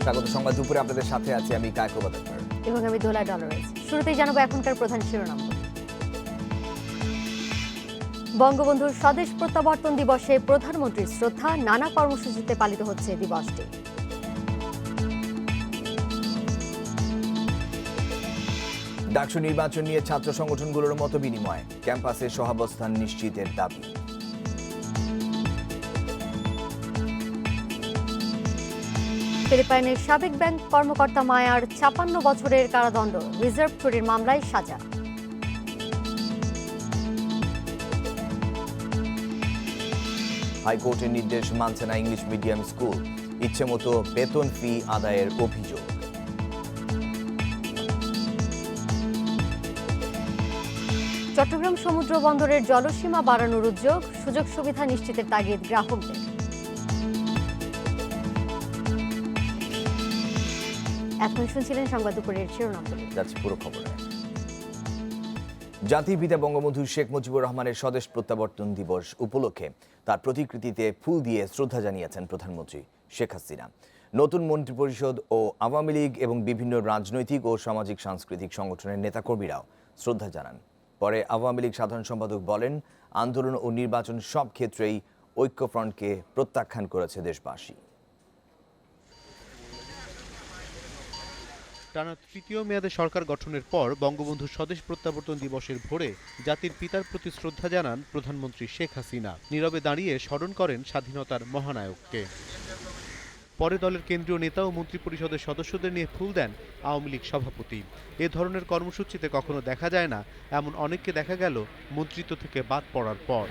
স্বাগত সংবাদ দুপুরে আপনাদের সাথে আছি আমি কায়কোবাদ আক্তার এবং আমি দোলা ডলারেস। শুরুতেই জানাবো এখনকার প্রধান শিরোনাম। বঙ্গবন্ধুর স্বদেশ প্রত্যাবর্তন দিবসে প্রধানমন্ত্রীর শ্রদ্ধা, নানা কর্মসূচিতে পালিত হচ্ছে দিবসটি। ডাকসু নির্বাচন নিয়ে ছাত্র সংগঠনগুলোর মত বিনিময়, ক্যাম্পাসে সহাবস্থান নিশ্চিতের দাবি। ফিলিপাইনের সাবেক ব্যাংক কর্মকর্তা মায়ার ৫৬ বছরের কারাদণ্ড, রিজার্ভ চুরির মামলায় সাজা। হাইকোর্টের নির্দেশ মানছে না ইংলিশ মিডিয়াম স্কুল, ইচ্ছে মতো বেতন ফি আদায়ের অভিযোগ। চট্টগ্রাম সমুদ্র বন্দরের জলসীমা বাড়ানোর উদ্যোগ, সুযোগ সুবিধা নিশ্চিতের তাগিদ গ্রাহকদের। এখন শুনছিলেন সংবাদ দুপুরের শিরোনামগুলি। যাচ্ছে পুরো খবরে। জাতির পিতা বঙ্গবন্ধু শেখ মুজিবুর রহমানের স্বদেশ প্রত্যাবর্তন দিবস উপলক্ষে তার প্রতিকৃতিতে ফুল দিয়ে শ্রদ্ধা জানিয়েছেন প্রধানমন্ত্রী শেখ হাসিনা। নতুন মন্ত্রিপরিষদ ও আওয়ামী লীগ এবং বিভিন্ন রাজনৈতিক ও সামাজিক সাংস্কৃতিক সংগঠনের নেতাকর্মীরাও শ্রদ্ধা জানান। পরে আওয়ামী লীগ সাধারণ সম্পাদক বলেন, আন্দোলন ও নির্বাচন সব ক্ষেত্রেই ঐক্যফ্রন্টকে প্রত্যাখ্যান করেছে দেশবাসী। টানা তৃতীয় মেয়াদে সরকার গঠনের পর বঙ্গবন্ধু স্বদেশ প্রত্যাবর্তন দিবসের ভোরে জাতির পিতার প্রতি শ্রদ্ধা জানান প্রধানমন্ত্রী শেখ হাসিনা। নীরবে দাঁড়িয়ে স্মরণ করেন স্বাধীনতার মহানায়ককে। পরে দলের কেন্দ্রীয় নেতা ও মন্ত্রিপরিষদের সদস্যদের নিয়ে ফুল দেন আওয়ামী লীগ সভাপতি। এ ধরনের কর্মসূচিতে কখনো দেখা যায় না, এমন অনেককে দেখা গেল মন্ত্রিত্ব থেকে বাদ পড়ার পর।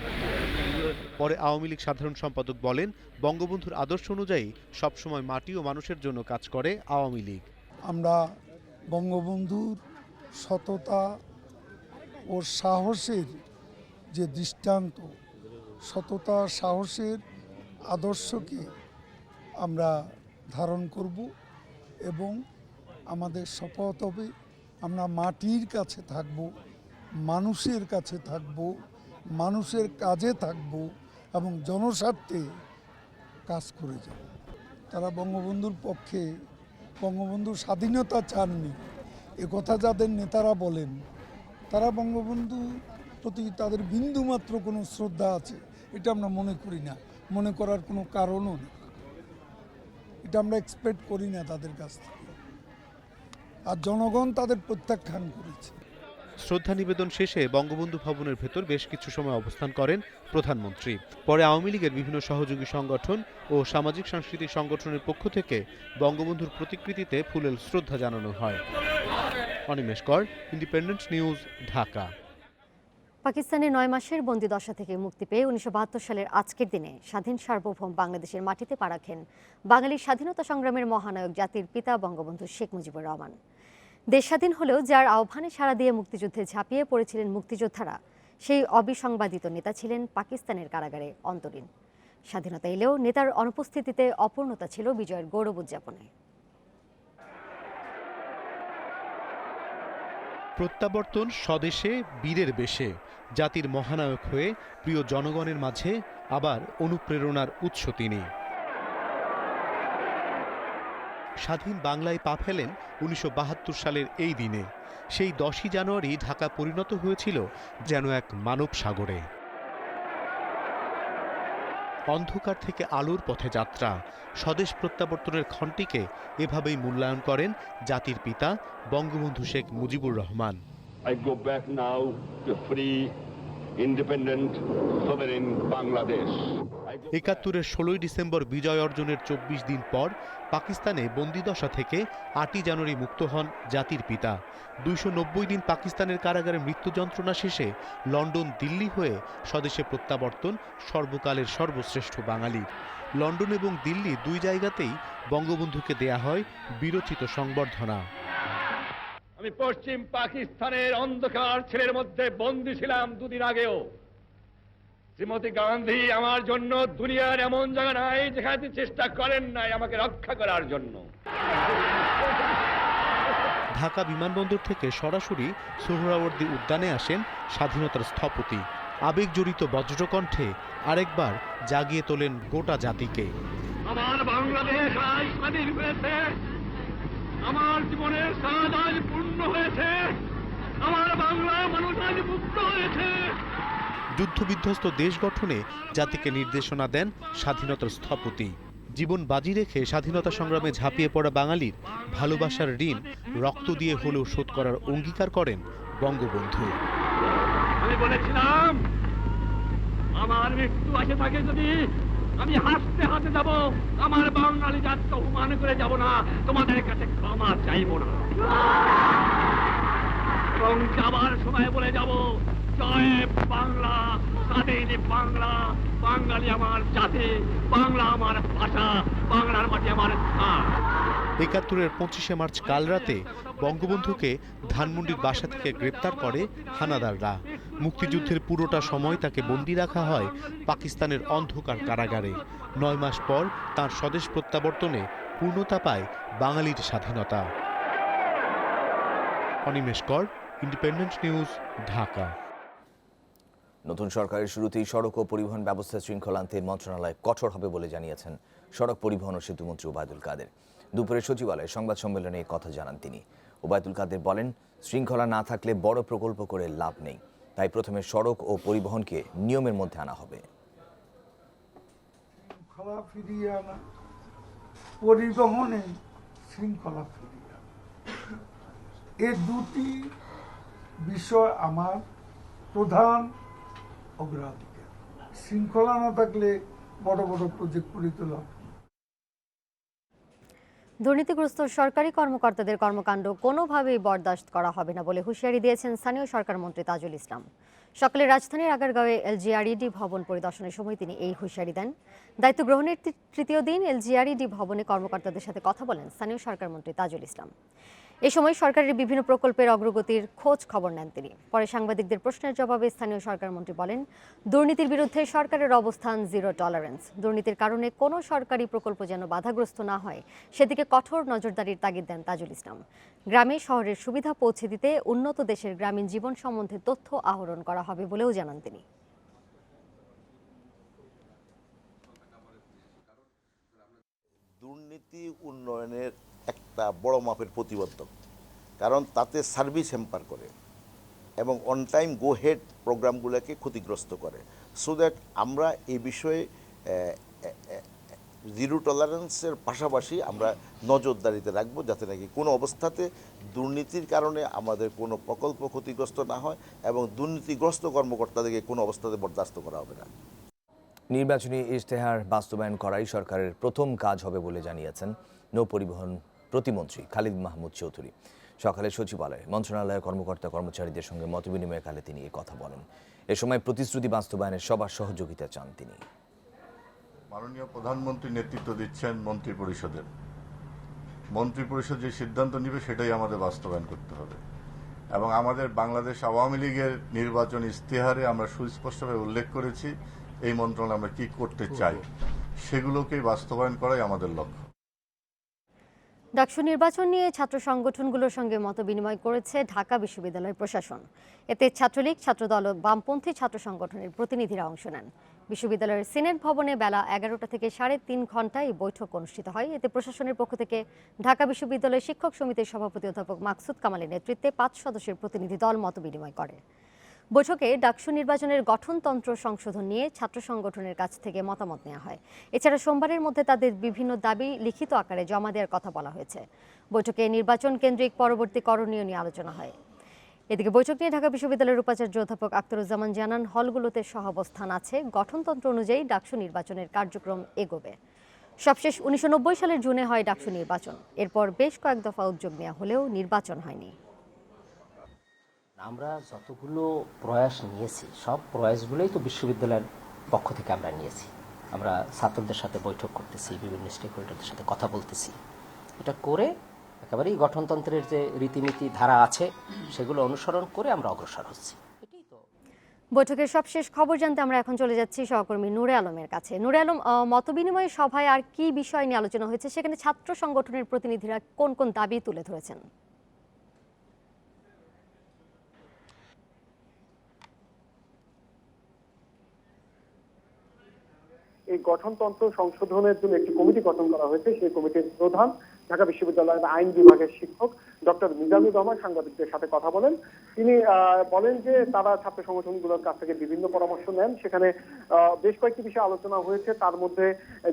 পরে আওয়ামী লীগ সাধারণ সম্পাদক বলেন, বঙ্গবন্ধুর আদর্শ অনুযায়ী সবসময় মাটি ও মানুষের জন্য কাজ করে আওয়ামী লীগ। আমরা বঙ্গবন্ধুর সততা ও সাহসের যে দৃষ্টান্ত, সততা সাহসের আদর্শকে আমরা ধারণ করব এবং আমাদের শপথ হবে আমরা মাটির কাছে থাকব, মানুষের কাছে থাকব, মানুষের কাজে থাকব এবং জনস্বার্থে কাজ করে যাব। তারা বঙ্গবন্ধুর পক্ষে, বঙ্গবন্ধুর স্বাধীনতা চাননি এ কথা যাদের নেতারা বলেন, তারা বঙ্গবন্ধু প্রতি তাদের বিন্দুমাত্র কোনো শ্রদ্ধা আছে এটা আমরা মনে করি না, মনে করার কোনো কারণও নেই। এটা আমরা এক্সপেক্ট করি না তাদের কাছ থেকে, আর জনগণ তাদের প্রত্যাখ্যান করেছে। শ্রদ্ধা নিবেদন শেষে বঙ্গবন্ধু ভবনের ভেতর বেশ কিছু সময় অবস্থান করেন প্রধানমন্ত্রী। পরে আওয়ামী লীগের বিভিন্ন সহযোগী সংগঠন ও সামাজিক সাংস্কৃতিক সংগঠনের পক্ষ থেকে বঙ্গবন্ধুর প্রতিকৃতিতে ফুলেল শ্রদ্ধা জানানো হয়। অনিমেষ কর, ইন্ডিপেন্ডেন্ট নিউজ, ঢাকা। পাকিস্তানের ৯ মাসের বন্দিদশা থেকে মুক্তি পেয়ে ১৯৭২ সালের আজকের দিনে স্বাধীন সার্বভৌম বাংলাদেশের মাটিতে পা রাখেন বাঙালির স্বাধীনতা সংগ্রামের মহানায়ক জাতির পিতা বঙ্গবন্ধু শেখ মুজিবুর রহমান। দেশ স্বাধীন হলেও যার আহ্বানে সাড়া দিয়ে মুক্তিযুদ্ধে ঝাঁপিয়ে পড়েছিলেন মুক্তিযোদ্ধারা, সেই অবিসংবাদিত নেতা ছিলেন পাকিস্তানের কারাগারে অন্তরীণ। স্বাধীনতা এলেও নেতার অনুপস্থিতিতে অপূর্ণতা ছিল বিজয়ের গৌরব উদযাপনে। প্রত্যাবর্তন স্বদেশে বীরের বেশে, জাতির মহানায়ক হয়ে প্রিয় জনগণের মাঝে আবার অনুপ্রেরণার উৎস তিনি। স্বাধীন বাংলায় পা ফেলেন ১৯৭২ সালের এই দিনে। সেই ১০ই জানুয়ারি ঢাকা পরিণত হয়েছিল যেন এক মানব সাগরে। অন্ধকার থেকে আলোর পথে যাত্রা, স্বদেশ প্রত্যাবর্তনের ক্ষণটিকে এভাবেই মূল্যায়ন করেন জাতির পিতা Bangabandhu Sheikh Mujibur Rahman. I go back now to free, independent, sovereign Bangladesh. ৭১-এর ১৬ই ডিসেম্বর বিজয় অর্জনের ২৪ দিন পর পাকিস্তানে বন্দিদশা থেকে ৮ই জানুয়ারি মুক্ত হন জাতির পিতা। ২৯০ দিন পাকিস্তানের কারাগারে মৃত্যু যন্ত্রণা শেষে লন্ডন, দিল্লি হয়ে স্বদেশে প্রত্যাবর্তন সর্বকালের সর্বশ্রেষ্ঠ বাঙালি। লন্ডন এবং দিল্লি দুই জায়গাতেই বঙ্গবন্ধুকে দেয়া হয় বীরোচিত সংবর্ধনা। আমি পশ্চিম পাকিস্তানের অন্ধকার ছেলের মধ্যে বন্দী ছিলাম দুদিন আগেও। শ্রীমতী গান্ধী আমার জন্য দুনিয়ার এমন জায়গা নাই যেখানে চেষ্টা করেন নাই আমাকে রক্ষা করার জন্য। ঢাকা বিমানবন্দর থেকে সরাসরি সোহরাওয়ার্দী উদ্যানে আসেন স্বাধীনতার স্থপতি। আবেগজড়িত বজ্রকণ্ঠে আরেকবার জাগিয়ে তোলেন গোটা জাতিকে। আমার বাংলাদেশ আজ স্বাধীন হয়েছে, আমার জীবনের স্বাদ আজ পূর্ণ হয়েছে, আমার বাংলার মানুষ আজ মুক্ত হয়েছে। যুদ্ধবিধ্বস্ত দেশ গঠনে জাতিকে নির্দেশনা দেন স্বাধীনতার স্থপতি। জীবন বাজি রেখে স্বাধীনতা সংগ্রামে ঝাঁপিয়ে পড়া বাঙালির ভালোবাসার ঋণ রক্ত দিয়ে হলেও শোধ করার অঙ্গীকার করেন বঙ্গবন্ধু। আমি বলেছিলাম আমার মৃত্যু আসে থাকে যদি আমি হাসতে হাসতে যাব, আমার বাঙালি জাতকে অপমান করে যাব না, তোমাদের কাছে ক্ষমা চাইব না, এবং যাবার সময় বলে যাব জয় বাংলা, স্বাধীন বাংলা, বাঙালি আমার জাতি, বাংলা আমার ভাষা, বাংলার মাটি আমার স্থান। ৭১-এর ২৫শে মার্চ কাল রাতে বঙ্গবন্ধুকে ধানমন্ডির বাসা থেকে গ্রেপ্তার করে হানাদাররা। মুক্তিযুদ্ধের পুরোটা সময় তাকে বন্দী রাখা হয় পাকিস্তানের অন্ধকার কারাগারে। ৯ মাস পর তাঁর স্বদেশ প্রত্যাবর্তনে পূর্ণতা পায় বাঙালির স্বাধীনতা। অনিমেষ কর, ইন্ডিপেন্ডেন্ট নিউজ, ঢাকা। নতুন সরকারের শুরুতেই সড়ক ও পরিবহন ব্যবস্থা শৃঙ্খলা আনতে মন্ত্রণালয় কঠোর হবে বলে জানিয়েছেন সড়ক পরিবহন ও সেতুমন্ত্রী ওবায়দুল কাদের। দুপুরে সচিবালয়ে সংবাদ সম্মেলনে এই কথা জানান তিনি। ওবায়দুল কাদের বলেন, শৃঙ্খলা না থাকলে বড় প্রকল্প করে লাভ নেই, তাই প্রথমে সড়ক ও পরিবহনকে নিয়মের মধ্যে আনা হবে। শৃঙ্খলা ফিরিয়ে আনা, পরিবহনে শৃঙ্খলা ফিরিয়ে আনা, এই দুটি বিষয় আমার প্রধান অগ্রাধিকার। শৃঙ্খলা না থাকলে বড় বড় প্রজেক্ট করে তোলা। দুর্নীতিগ্রস্ত সরকারি কর্মকর্তাদের কর্মকাণ্ড কোনোভাবেই বরদাস্ত করা হবে না বলে হুঁশিয়ারি দিয়েছেন স্থানীয় সরকার মন্ত্রী তাজুল ইসলাম। সকালে রাজধানীর আগারগাঁওয়ে এলজিআরইডি ভবন পরিদর্শনের সময় তিনি এই হুঁশিয়ারি দেন। দায়িত্ব গ্রহণের তৃতীয় দিন এলজিআরইডি ভবনে কর্মকর্তাদের সাথে কথা বলেন স্থানীয় সরকার মন্ত্রী তাজুল ইসলাম। এ সময় সরকারের বিভিন্ন প্রকল্পের অগ্রগতির খোঁজ খবর নেন তিনি। পরে সাংবাদিকদের প্রশ্নের জবাবে স্থানীয় সরকার মন্ত্রী বলেন, দুর্নীতির বিরুদ্ধে সরকারের অবস্থান জিরো টলারেন্স। দুর্নীতির কারণে কোনো সরকারি প্রকল্প যেন বাধাগ্রস্ত না হয় সেদিকে কঠোর নজরদারির তাগিদ দেন তাজুল ইসলাম। গ্রামে শহরের সুবিধা পৌঁছে দিতে উন্নত দেশের গ্রামীণ জীবন সম্বন্ধে তথ্য আহরণ করা হবে বলেও জানান তিনি। দুর্নীতি উন্নয়নের একটা বড় মাপের প্রতিবদ্ধক, কারণ তাতে সার্ভিস হ্যাম্পার করে এবং অন টাইম গো হেড প্রোগ্রামগুলোকে ক্ষতিগ্রস্ত করে। সো দ্যাট আমরা এই বিষয়ে জিরো টলারেন্সের পাশাপাশি আমরা নজরদারিতে রাখবো, যাতে নাকি কোনো অবস্থাতে দুর্নীতির কারণে আমাদের কোনো প্রকল্প ক্ষতিগ্রস্ত না হয় এবং দুর্নীতিগ্রস্ত কর্মকর্তাদেরকে কোনো অবস্থাতে বরদাস্ত করা হবে না। নির্বাচনী ইশতেহার বাস্তবায়ন করাই সরকারের প্রথম কাজ হবে বলে জানিয়েছেন নৌপরিবহন প্রতিমন্ত্রী খালিদ মাহমুদ চৌধুরী। সকালে সচিবালয়ে মন্ত্রণালয়ের কর্মকর্তা কর্মচারীদের সঙ্গে মতবিনিময়কালে তিনি এই কথা বলেন। এ সময় প্রতিশ্রুতি বাস্তবায়নে সবার সহযোগিতা চান তিনি। মাননীয় প্রধানমন্ত্রী নেতৃত্ব দিচ্ছেন মন্ত্রিপরিষদের। মন্ত্রিপরিষদ যে সিদ্ধান্ত নেবে সেটাই আমাদের বাস্তবায়ন করতে হবে এবং আমাদের বাংলাদেশ আওয়ামী লীগের নির্বাচনী ইশতেহারে আমরা সুস্পষ্টভাবে উল্লেখ করেছি এই মন্ত্রণালয় আমরা কি করতে চাই, সেগুলোকে বাস্তবায়ন করাই আমাদের লক্ষ্য। ডাকসু নির্বাচন নিয়ে ছাত্র সংগঠনগুলোর সঙ্গে মতবিনিময় করেছে ঢাকা বিশ্ববিদ্যালয় প্রশাসন। এতে ছাত্রলীগ, ছাত্রদল ও বামপন্থী ছাত্র সংগঠনের প্রতিনিধিরা অংশ নেন। বিশ্ববিদ্যালয়ের সিনেট ভবনে বেলা 11টা থেকে 3.5 ঘণ্টা এই বৈঠক অনুষ্ঠিত হয়। এতে প্রশাসনের পক্ষ থেকে ঢাকা বিশ্ববিদ্যালয় শিক্ষক সমিতির সভাপতি অধ্যাপক মাকসুদ কামালের নেতৃত্বে 5 সদস্যের প্রতিনিধি দল মতবিনিময় করে। বৈঠকে ডাকসু নির্বাচনের গঠনতন্ত্র সংশোধন নিয়ে ছাত্র সংগঠনের কাছ থেকে মতামত নেওয়া হয়। এছাড়া সোমবারের মধ্যে তাদের বিভিন্ন দাবি লিখিত আকারে জমা দেওয়ার কথা বলা হয়েছে। বৈঠকে নির্বাচন কেন্দ্রিক পরবর্তী করণীয় নিয়ে আলোচনা হয়। এদিকে বৈঠক নিয়ে ঢাকা বিশ্ববিদ্যালয়ের উপাচার্য অধ্যাপক আখতারুজ্জামান জানান, হলগুলোতে সহাবস্থান আছে, গঠনতন্ত্র অনুযায়ী ডাকসু নির্বাচনের কার্যক্রম এগোবে। সবশেষ 1990 সালের জুনে হয় ডাকসু নির্বাচন। এরপর বেশ কয়েক দফা উদ্যোগ নেওয়া হলেও নির্বাচন হয়নি। আমরা যতগুলো প্রয়াস নিয়েছি সব প্রয়াসগুলোই তো বিশ্ববিদ্যালয়ের পক্ষ থেকে আমরা নিয়েছি। আমরা ছাত্রদের সাথে বৈঠক করতেছি, বিভিন্ন স্টেক হোল্ডারদের সাথে কথা বলতেছি। এটা করে একেবারেই গঠনতন্ত্রের যে রীতিনীতি ধারা আছে সেগুলো অনুসরণ করে আমরা অগ্রসর হচ্ছি। এটাই তো। বৈঠকের সবশেষ খবর জানতে আমরা এখন চলে যাচ্ছি সহকর্মী নূরে আলমের কাছে। নূরে আলম, মতবিনিময় সভায় আর কি বিষয় নিয়ে আলোচনা হয়েছে? সেখানে ছাত্র সংগঠনের প্রতিনিধিরা কোন কোন দাবি তুলে ধরেছেন? এই গঠনতন্ত্র সংশোধনের জন্য একটি কমিটি গঠন করা হয়েছে। সেই কমিটির প্রধান ঢাকা বিশ্ববিদ্যালয়ের আইন বিভাগের শিক্ষক ডক্টর মিজানুর রহমান সাংবাদিকদের সাথে কথা বলেন। তিনি বলেন যে তারা ছাত্র সংগঠনগুলোর কাছ থেকে বিভিন্ন পরামর্শ নেন। সেখানে বেশ কয়েকটি বিষয়ে আলোচনা হয়েছে। তার মধ্যে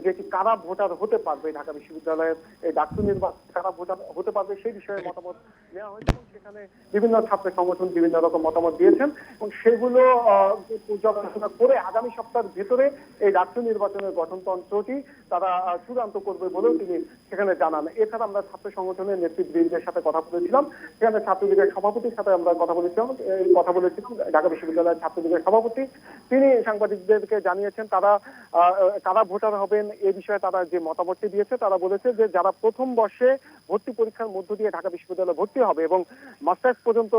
যেটি কারা ভোটার হতে পারবে, ঢাকা বিশ্ববিদ্যালয়ের এই ডাকসু নির্বাচন কারা ভোটার হতে পারবে সেই বিষয়ে মতামত নেওয়া হয়েছে। সেখানে বিভিন্ন ছাত্র সংগঠন বিভিন্ন রকম মতামত দিয়েছেন এবং সেগুলো পর্যালোচনা করে আগামী সপ্তাহের ভেতরে এই ডাকসু নির্বাচনের গঠনতন্ত্রটি তারা চূড়ান্ত করবে বলেও তিনি সেখানে জানান। এছাড়া আমরা ছাত্র সংগঠনের নেতৃবৃন্দের সাথে কথা বলেছিলাম। সেখানে ছাত্রলীগের সভাপতির সাথে আমরা কথা বলেছিলাম ঢাকা বিশ্ববিদ্যালয়ের ছাত্রলীগের সভাপতি। তিনি সাংবাদিকদেরকে জানিয়েছেন কারা ভোটার হবেন এ বিষয়ে তারা যে মতামতটি দিয়েছে। তারা বলেছে যে যারা প্রথম বর্ষে ভর্তি পরীক্ষার মধ্য দিয়ে ঢাকা বিশ্ববিদ্যালয়ে ভর্তি হবে এবং মাস্টার্স পর্যন্ত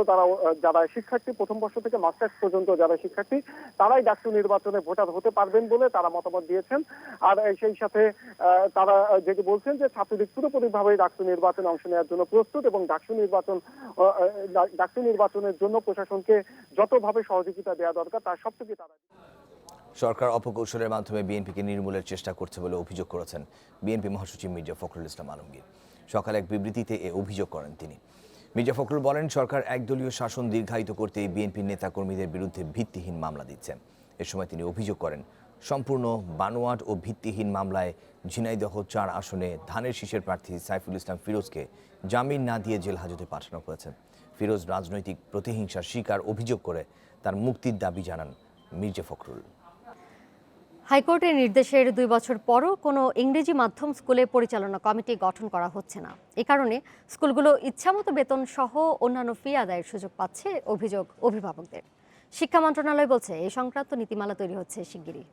যারা শিক্ষার্থী, প্রথম বর্ষ থেকে মাস্টার্স পর্যন্ত যারা শিক্ষার্থী, তারাই ডাকসু নির্বাচনে ভোটার হতে পারবেন বলে তারা মতামত দিয়েছেন। আর সেই সাথে তারা যেটি বলছেন যে ছাত্রলীগ পুরোপুরিভাবে ডাকসু নির্বাচনে অংশ নেওয়ার জন্য প্রস্তুত এবং ডাকসু নির্বাচনের জন্য প্রশাসনকে যতভাবে সহযোগিতা দেওয়া দরকার তার সবটুকু তারা। সরকার অপকৌশলের মাধ্যমে বিএনপিকে নির্মূলের চেষ্টা করছে বলে অভিযোগ করেছেন বিএনপি মহাসচিব মির্জা ফখরুল ইসলাম আলমগীর। সকালে এক বিবৃতিতে এ অভিযোগ করেন তিনি। মির্জা ফখরুল বলেন, সরকার একদলীয় শাসন দীর্ঘায়িত করতে বিএনপির নেতাকর্মীদের বিরুদ্ধে ভিত্তিহীন মামলা দিচ্ছে। এ সময় তিনি অভিযোগ করেন, সম্পূর্ণ বানোয়াট ও ভিত্তিহীন মামলায় ঝিনাইদহ ৪ আসনে ধানের শীষের প্রার্থী সাইফুল ইসলাম ফিরোজকে জামিন না দিয়ে জেল হাজতে পাঠানো হয়েছে। ফিরোজ রাজনৈতিক প্রতিহিংসার শিকার অভিযোগ করে তার মুক্তির দাবি জানান মির্জা ফখরুল। হাইকোর্টের নির্দেশের 2 বছর পরও কোনো ইংরেজি মাধ্যম স্কুলে পরিচালনা কমিটি গঠন করা হচ্ছে না। এ কারণে স্কুলগুলো ইচ্ছামতো বেতন সহ অন্যান্য ফি আদায়ের সুযোগ পাচ্ছে অভিযোগ অভিভাবকদের। শিক্ষা মন্ত্রণালয় বলছে এই সংক্রান্ত নীতিমালা তৈরি হচ্ছে শিগগিরই।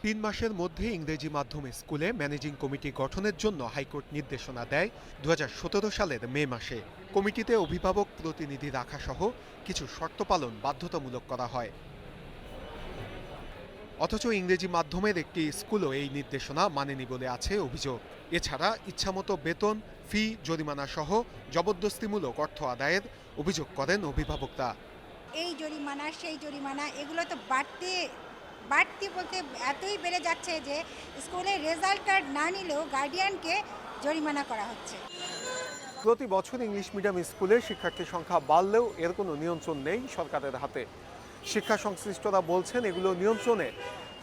3 মাসের মধ্যে ইংরেজি মাধ্যমে স্কুলে ম্যানেজিং কমিটি গঠনের জন্য হাইকোর্ট নির্দেশনা দেয় 2017 সালের মে মাসে। কমিটিতে অভিভাবক প্রতিনিধি রাখা সহ কিছু শর্ত পালন বাধ্যতামূলক করা হয়। অথচ ইংরেজি মাধ্যমের একটি স্কুলও এই নির্দেশনা মানেনি বলে আছে অভিযোগ। এছাড়া ইচ্ছামতো বেতন, ফি, জরিমানা সহ জবরদস্তিমূলক অর্থ আদায়ের অভিযোগ করেন অভিভাবকরা। এই জরিমানা সেই জরিমানা এগুলো তো বাড়তি বলতে এতই বেড়ে যাচ্ছে যে স্কুলের রেজাল্ট কার্ড না নিলেও গার্ডিয়ানকে জরিমানা করা হচ্ছে। প্রতি বছর ইংলিশ মিডিয়াম স্কুলে শিক্ষার্থীর সংখ্যা বাড়লেও এর কোনো নিয়ন্ত্রণ নেই সরকারের হাতে। শিক্ষা সংশ্লিষ্টরা বলছেন, এগুলো নিয়ন্ত্রণে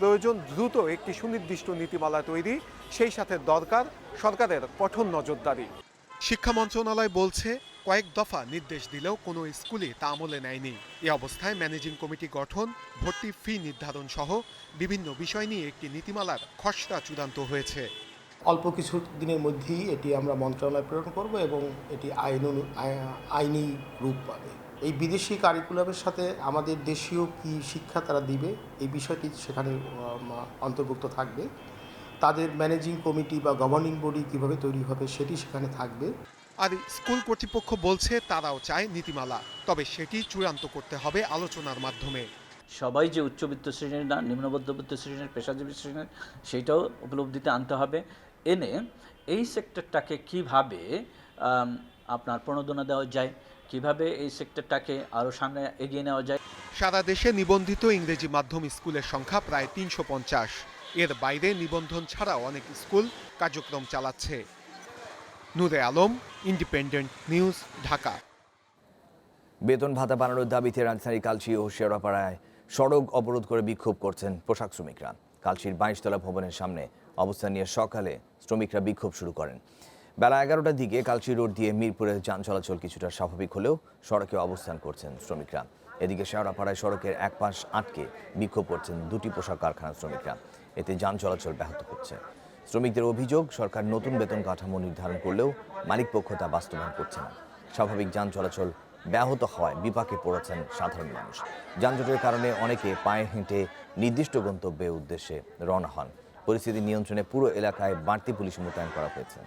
প্রয়োজন দ্রুত একটি সুনির্দিষ্ট নীতিমালা তৈরি, সেই সাথে দরকার সরকারের কঠোর নজরদারি। শিক্ষা মন্ত্রণালয় বলছে, কয়েক দফা নির্দেশ দিলেও কোনো স্কুলই তা আমলে নেয়নি। এ অবস্থায় ম্যানেজিং কমিটি গঠন, ভর্তি ফি নির্ধারণ সহ বিভিন্ন বিষয় নিয়ে একটি নীতিমালার খসড়া চূড়ান্ত হয়েছে। অল্প কিছু দিনের মধ্যেই এটি আমরা মন্ত্রণালয়ে প্রেরণ করব এবং এটি আইনি রূপ পাবে। এই বিদেশি কারিকুলামের সাথে আমাদের দেশীয় কি শিক্ষা তারা দিবে এই বিষয়টি সেখানে অন্তর্ভুক্ত থাকবে। তাদের ম্যানেজিং কমিটি বা গভর্নিং বডি কিভাবে তৈরি হবে সেটি সেখানে থাকবে। আর স্কুল কর্তৃপক্ষ বলছে তারাও চায় নীতিমালা, তবে সেটি চূড়ান্ত করতে হবে আলোচনার মাধ্যমে। সবাই যে উচ্চবিত্ত শ্রেণীর না, নিম্নমধ্যবিত্ত শ্রেণীর, পেশাজীবী শ্রেণীর, সেইটাও উপলব্ধিতে আনতে হবে। এনে এই সেক্টরটাকে কিভাবে আপনার প্রণোদনা দেওয়া যায়, কিভাবে এই সেক্টরটাকে আরও সামনে এগিয়ে নেওয়া যায়। সারা দেশে নিবন্ধিত ইংরেজি মাধ্যম স্কুলের সংখ্যা প্রায় 350। এর বাইরে নিবন্ধন ছাড়াও অনেক স্কুল কার্যক্রম চালাচ্ছে। নূরে আলম, ইন্ডিপেন্ডেন্ট নিউজ, ঢাকা। বেতন ভাতা বাড়ানোর দাবিতে রাজধানীর কালচি ও শেওড়াপাড়ায় সড়ক অবরোধ করে বিক্ষোভ করছেন পোশাক শ্রমিকরা। কালচির 22 তলা ভবনের সামনে অবস্থান নিয়ে সকালে শ্রমিকরা বিক্ষোভ শুরু করেন। বেলা 11টার দিকে কালচি রোড দিয়ে মিরপুরের যান চলাচল কিছুটা স্বাভাবিক হলেও সড়কে অবস্থান করছেন শ্রমিকরা। এদিকে শেওড়াপাড়ায় সড়কের এক পাশ আটকে বিক্ষোভ করছেন 2টি পোশাক কারখানার শ্রমিকরা। এতে যান চলাচল ব্যাহত হচ্ছে। শ্রমিকদের অভিযোগ, সরকার নতুন বেতন কাঠামো নির্ধারণ করলেও মালিকপক্ষ তা বাস্তবায়ন করছে না। স্বাভাবিক যান চলাচল ব্যাহত হওয়ায় বিপাকে পড়েছেন সাধারণ মানুষ। যানজটের কারণে অনেকে পায়ে হেঁটে নির্দিষ্ট গন্তব্যের উদ্দেশ্যে রওনা হন। পরিস্থিতি নিয়ন্ত্রণে পুরো এলাকায় বাড়তি পুলিশ মোতায়েন করা হয়েছে।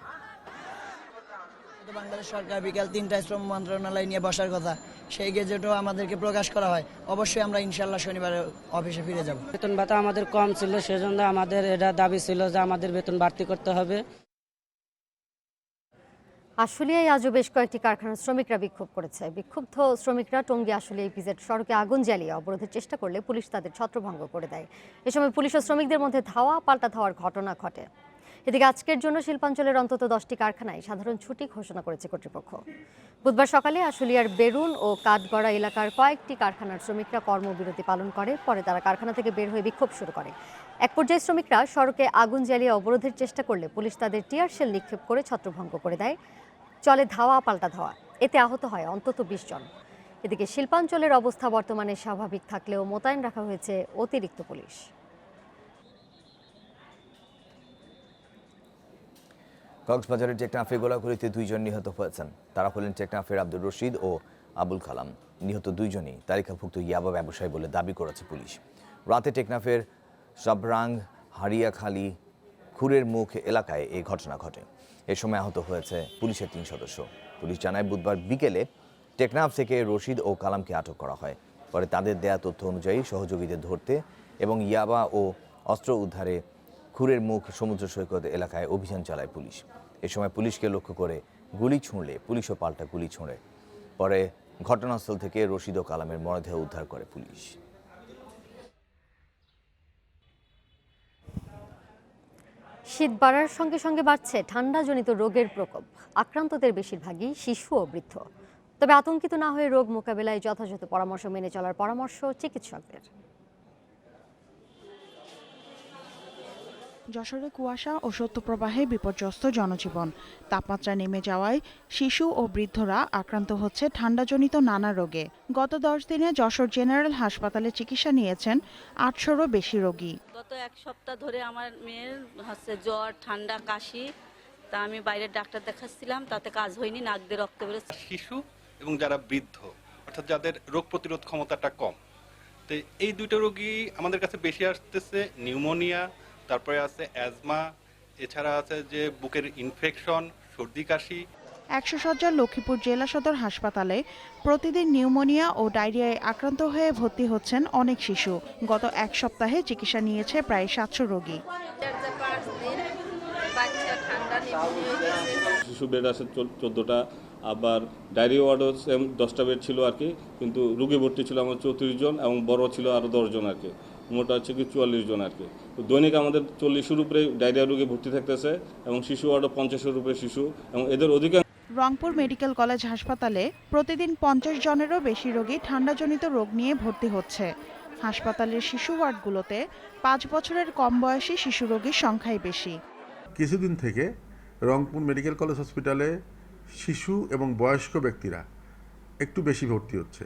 বাংলাদেশ সরকার বিকাল 3টায় শ্রম মন্ত্রণালয় নিয়ে বসার কথা, সেই গেজেটও আমাদেরকে প্রকাশ করা হয়। অবশ্যই আমরা ইনশাল্লাহ শনিবারে অফিসে ফিরে যাব। বেতন ভাতা আমাদের কম ছিল, সেজন্য আমাদের এটা দাবি ছিল যে আমাদের বেতন বাড়তি করতে হবে। আশুলিয়ায় আজও বেশ কয়েকটি কারখানার শ্রমিকরা বিক্ষোভ করেছে। বিক্ষুব্ধ শ্রমিকরা টঙ্গী আশুলিয়া ইপিজেড সড়কে আগুন জ্বালিয়ে অবরোধের চেষ্টা করলে পুলিশ তাদের ছত্রভঙ্গ করে দেয়। এ সময় পুলিশ ও শ্রমিকদের মধ্যে ধাওয়া পাল্টা ধাওয়ার ঘটনা ঘটে। এদিকে আজকের জন্য শিল্পাঞ্চলের অন্তত 10টি কারখানায় সাধারণ ছুটি ঘোষণা করেছে কর্তৃপক্ষ। বুধবার সকালে আশুলিয়ার বেরুন ও কাঠগড়া এলাকার কয়েকটি কারখানার শ্রমিকরা কর্মবিরতি পালন করে। পরে তারা কারখানা থেকে বের হয়ে বিক্ষোভ শুরু করে। এক পর্যায়ে শ্রমিকরা সড়কে আগুন জ্বালিয়ে অবরোধের চেষ্টা করলে পুলিশ তাদের টিয়ার শেল নিক্ষেপ করে ছত্রভঙ্গ করে দেয়। চলে ধাওয়া পাল্টা ধাওয়া, এতে আহত হয় অন্তত 20 জন। এদিকে শিল্পাঞ্চলের অবস্থা বর্তমানে স্বাভাবিক থাকলেও মোতায়েন রাখা হয়েছে অতিরিক্ত পুলিশ। কক্সবাজারের টেকনাফে গোলাগুলিতে 2 জন নিহত হয়েছেন। তারা হলেন টেকনাফের আব্দুর রশিদ ও আবুল কালাম। নিহত 2 জনই তালিকাভুক্ত ইয়াবা ব্যবসায়ী বলে দাবি করেছে পুলিশ। রাতে টেকনাফের সাবরাং হারিয়াখালী খুরের মুখ এলাকায় এই ঘটনা ঘটে। এ সময় আহত হয়েছে পুলিশের 3 সদস্য। পুলিশ জানায় বুধবার বিকেলে টেকনাফ থেকে রশিদ ও কালামকে আটক করা হয়। পরে তাদের দেয়া তথ্য অনুযায়ী সহযোগীদের ধরতে এবং ইয়াবা ও অস্ত্র উদ্ধারে খুরের মুখ সমুদ্র সৈকত এলাকায় অভিযান চালায় পুলিশ। এ সময় পুলিশকে লক্ষ্য করে গুলি ছুঁড়লে পুলিশও পাল্টা গুলি ছোঁড়ে। পরে ঘটনাস্থল থেকে রশিদ ও কালামের মরদেহ উদ্ধার করে পুলিশ। শীত বাড়ার সঙ্গে সঙ্গে বাড়ছে ঠান্ডাজনিত রোগের প্রকোপ। আক্রান্তদের বেশিরভাগই শিশু ও বৃদ্ধ। তবে আতঙ্কিত না হয়ে রোগ মোকাবেলায় যথাযথ পরামর্শ মেনে চলার পরামর্শ চিকিৎসকদের। যশোরে কুয়াশা ও শৈত্যপ্রবাহে বিপর্যস্ত জনজীবন। তাপমাত্রা নেমে যাওয়ায় শিশু ও বৃদ্ধরা আক্রান্ত হচ্ছে ঠান্ডাজনিত নানা রোগে। গত 10 দিনে যশোর জেনারেল হাসপাতালে চিকিৎসা নিয়েছেন 800-রও বেশি রোগী। গত 1 সপ্তাহ ধরে আমার মেয়ের জ্বর, ঠান্ডা, কাশি। তা আমি বাইরের ডাক্তার দেখাচ্ছিলাম, তাতে কাজ হয়নি, নাক দিয়ে রক্ত বেরোচ্ছে। শিশু এবং যারা বৃদ্ধ, অর্থাৎ যাদের রোগ প্রতিরোধ ক্ষমতাটা কম, তো এই দুটো রোগী আমাদের কাছে বেশি আসতেছে। নিউমোনিয়া, তারপরে আছে অ্যাজমা, এছাড়া আছে যে বুকের ইনফেকশন, সর্দি কাশি। 100 শয্যার লক্ষ্মীপুর জেলা সদর হাসপাতালে প্রতিদিন নিউমোনিয়া ও ডায়রিয়ায় আক্রান্ত হয়ে ভর্তি হচ্ছেন অনেক শিশু। গত 1 সপ্তাহে চিকিৎসা নিয়েছে প্রায় 700 রোগী। শিশু বেড আছে 14টা, আবার ডায়রিয়া ওয়ার্ডও 10টা বেড ছিল আর কি, কিন্তু রোগী ভর্তি ছিল আমার 34 জন এবং বড় ছিল আরও 10 জন আর কি। মোটা হচ্ছে কি 44 জন আর কি। তো দৈনিক আমাদের 40-এর উপরে ডায়রিয়া রোগী ভর্তি থাকতেছে এবং শিশু ওয়ার্ডও 50-এর উপরে শিশু, এবং এদের অধিকাংশ। রংপুর মেডিকেল কলেজ হাসপাতালে প্রতিদিন 50 জনেরও বেশি রোগী ঠান্ডাজনিত রোগ নিয়ে ভর্তি হচ্ছে। হাসপাতালের শিশু ওয়ার্ডগুলোতে 5 বছরের কম বয়সী শিশু রোগীর সংখ্যাই বেশি। কিছুদিন থেকে রংপুর মেডিকেল কলেজ হসপিটালে শিশু এবং বয়স্ক ব্যক্তিরা একটু বেশি ভর্তি হচ্ছে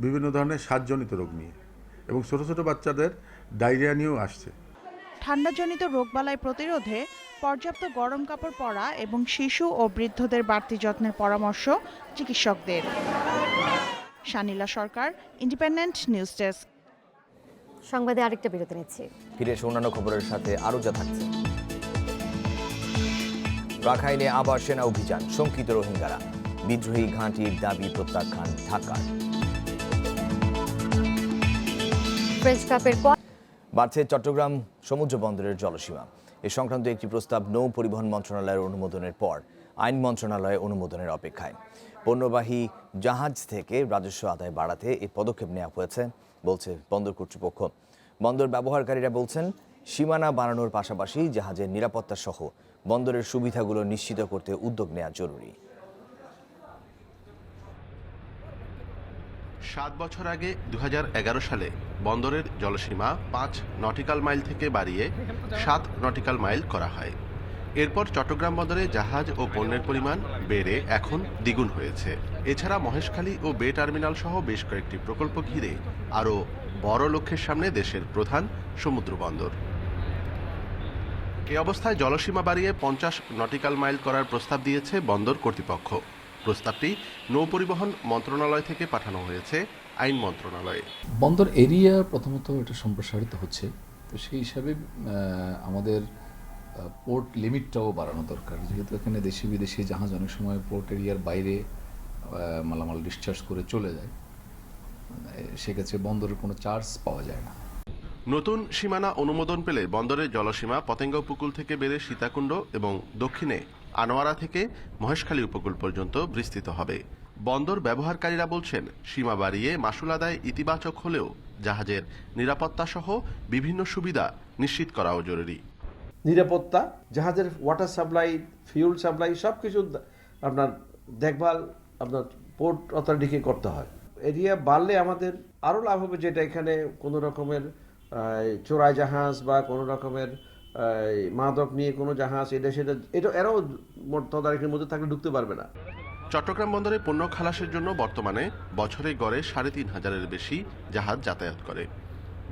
বিভিন্ন ধরনের শ্বাসজনিত রোগ নিয়ে, এবং ছোট ছোট বাচ্চাদের ডায়রিয়া নিয়েও আসছে। ঠান্ডাজনিত রোগবালাই প্রতিরোধে পর্যাপ্ত গরম কাপড় পরা এবং শিশু ও বৃদ্ধদের বাড়তি যত্নের পরামর্শ চিকিৎসকদের। শানিলা সরকার, ইন্ডিপেন্ডেন্ট নিউজ ডেস্ক। সংবাদে আরেকটা বিরতি নিচ্ছি। ফিরে এসে অন্যান্য খবরের সাথে আরও যা থাকছে। রাখাইনে আবার সেনা অভিযান, শঙ্কিত রোহিঙ্গারা। বিদ্রোহী ঘাঁটির দাবি প্রত্যাখ্যান ঢাকার। ফ্রেঞ্চ কাপের বাড়ছে চট্টগ্রাম সমুদ্র বন্দরের জলসীমা। এ সংক্রান্ত একটি প্রস্তাব নৌ পরিবহন মন্ত্রণালয়ের অনুমোদনের পর আইন মন্ত্রণালয়ে অনুমোদনের অপেক্ষায়। পণ্যবাহী জাহাজ থেকে রাজস্ব আদায় বাড়াতে এই পদক্ষেপ নেওয়া হয়েছে বলছে বন্দর কর্তৃপক্ষ। বন্দর ব্যবহারকারীরা বলছেন, সীমানা বাড়ানোর পাশাপাশি জাহাজের নিরাপত্তা সহ বন্দরের সুবিধাগুলো নিশ্চিত করতে উদ্যোগ নেওয়া জরুরি। 7 বছর আগে 2011 সালে বন্দরের জলসীমা 5 নটিক্যাল মাইল থেকে বাড়িয়ে 7 নটিক্যাল মাইল করা হয়। এরপর চট্টগ্রাম বন্দরে জাহাজ ও পণ্যের পরিমাণ বেড়ে এখন দ্বিগুণ হয়েছে। এছাড়া মহেশখালী ও বে টার্মিনাল সহ বেশ কয়েকটি প্রকল্প ঘিরে আরও বড় লক্ষ্যের সামনে দেশের প্রধান সমুদ্র বন্দর। এই অবস্থায় জলসীমা বাড়িয়ে 50 নটিক্যাল মাইল করার প্রস্তাব দিয়েছে বন্দর কর্তৃপক্ষ। প্রস্তাবটি নৌ পরিবহন মন্ত্রণালয় থেকে পাঠানো হয়েছে আইন মন্ত্রণালয়ে। বন্দর এরিয়া প্রথমত এটা সম্প্রসারিত হচ্ছে, তো সেই হিসাবে আমাদের পোর্ট লিমিটটাও বাড়ানো দরকার, যেহেতু এখানে দেশি বিদেশি জাহাজ অনেক সময় পোর্ট এরিয়ার বাইরে মালামাল ডিসচার্জ করে চলে যায়, সেক্ষেত্রে বন্দরের কোনো চার্জ পাওয়া যায় না। নতুন সীমানা অনুমোদন পেলে বন্দরের জলসীমা পতেঙ্গা উপকূল থেকে বেড়ে সীতাকুণ্ড এবং দক্ষিণে আনোয়ারা থেকে মহেশখালী উপকূল পর্যন্ত বিস্তৃত হবে। বন্দর ব্যবহারকারীরা বলছেন, সীমা বাড়িয়ে মাশুল আদায় ইতিবাচক হলেও জাহাজের নিরাপত্তা সহ বিভিন্ন সুবিধা নিশ্চিত করাও জরুরি। নিরাপত্তা, জাহাজের ওয়াটার সাপ্লাই, ফিউল সাপ্লাই সব কিছু আপনার দেখভাল আপনার পোর্ট অথরিটিকে করতে হয়। এরিয়া বাড়লে আমাদের আরও লাভ হবে, যেটা এখানে কোনো রকমের চোরাই জাহাজ বা কোনো রকমের মাদক নিয়ে কোনো জাহাজ এটা এরাও তদারকির মধ্যে থাকলে ঢুকতে পারবে না। চট্টগ্রাম বন্দরে পণ্য খালাসের জন্য বর্তমানে বছরে গড়ে ৩৫,০০০-এর বেশি জাহাজ যাতায়াত করে।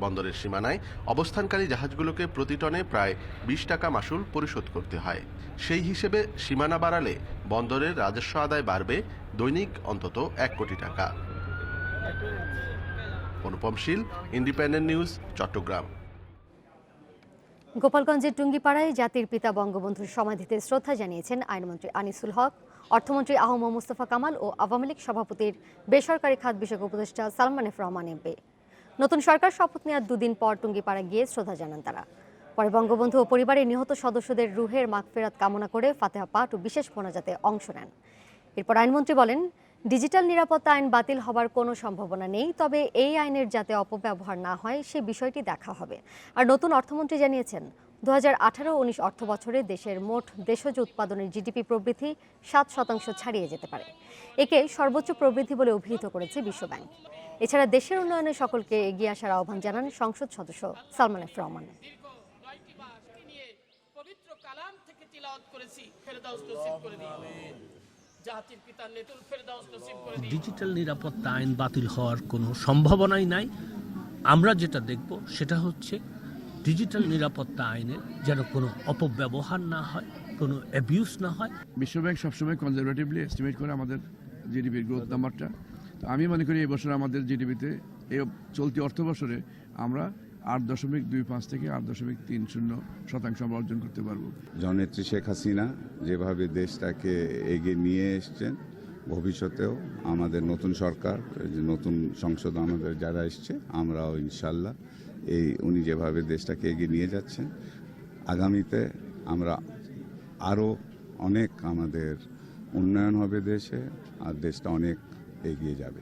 বন্দরের সীমানায় অবস্থানকারী জাহাজগুলোকে প্রতি টনে প্রায় ২০ টাকা মাশুল পরিশোধ করতে হয়। সেই হিসেবে সীমানা বাড়ালে বন্দরের রাজস্ব আদায় বাড়বে দৈনিক অন্তত ১ কোটি টাকা। অনুপম শীল, ইন্ডিপেন্ডেন্ট নিউজ, চট্টগ্রাম। গোপালগঞ্জের টুঙ্গিপাড়ায় জাতির পিতা বঙ্গবন্ধুর সমাধিতে শ্রদ্ধা জানিয়েছেন আইনমন্ত্রী আনিসুল হক, অর্থমন্ত্রী আহম মুস্তফা কামাল ও আওয়ামী লীগ সভাপতির বেসরকারি খাত বিষয়ক উপদেষ্টা সালমান এফ রহমান এমপি। নতুন সরকার শপথ নেওয়ার দুদিন পর টুঙ্গিপাড়া গিয়ে শ্রদ্ধা জানান তারা। পরে বঙ্গবন্ধু ও পরিবারের নিহত সদস্যদের রুহের মাগফিরাত কামনা করে ফাতেহা পাঠ ও বিশেষ মোনাজাতে অংশ নেন। এরপর আইনমন্ত্রী বলেন, ডিজিটাল নিরাপত্তা আইন বাতিল হবার কোনো সম্ভাবনা নেই, তবে এই আইনের যাতে অপব্যবহার না হয় সে বিষয়টি দেখা হবে। আর নতুন অর্থমন্ত্রী জানিয়েছেন, 2018-19 অর্থ বছরে দেশের মোট দেশজ উৎপাদনের জিডিপি প্রবৃদ্ধি 7% ছাড়িয়ে যেতে পারে। একে সর্বোচ্চ প্রবৃদ্ধি বলে অভিহিত করেছে বিশ্বব্যাংক। এছাড়া দেশের উন্নয়নে সকলকে এগিয়ে আসার আহ্বান জানান সংসদ সদস্য সালমান এফ রহমান। ডিজিটাল নিরাপত্তা আইন বাতিল হওয়ার কোনো সম্ভাবনাই নাই। আমরা যেটা দেখব সেটা হচ্ছে ডিজিটাল নিরাপত্তা আইনের যেন কোনো অপব্যবহার না হয়, কোনো অ্যাবিউজ না হয়। বিশ্বব্যাংক সবসময় কনজারভেটিভলি এস্টিমেট করে আমাদের জিডিপির গ্রোথ নাম্বারটা। তো আমি মনে করি এই বছর আমাদের জিডিপিতে এই চলতি অর্থ বছরে আমরা 8.25 থেকে 8.30% আমরা অর্জন করতে পারবো। জননেত্রী শেখ হাসিনা যেভাবে দেশটাকে এগিয়ে নিয়ে এসছেন, ভবিষ্যতেও আমাদের নতুন সরকার, নতুন সংসদ আমাদের যারা এসছে, আমরাও ইনশাল্লাহ উনি যেভাবে দেশটাকে এগিয়ে নিয়ে যাচ্ছেন, আগামীতে আমরা আরও অনেক আমাদের উন্নয়ন হবে দেশে, আর দেশটা অনেক এগিয়ে যাবে।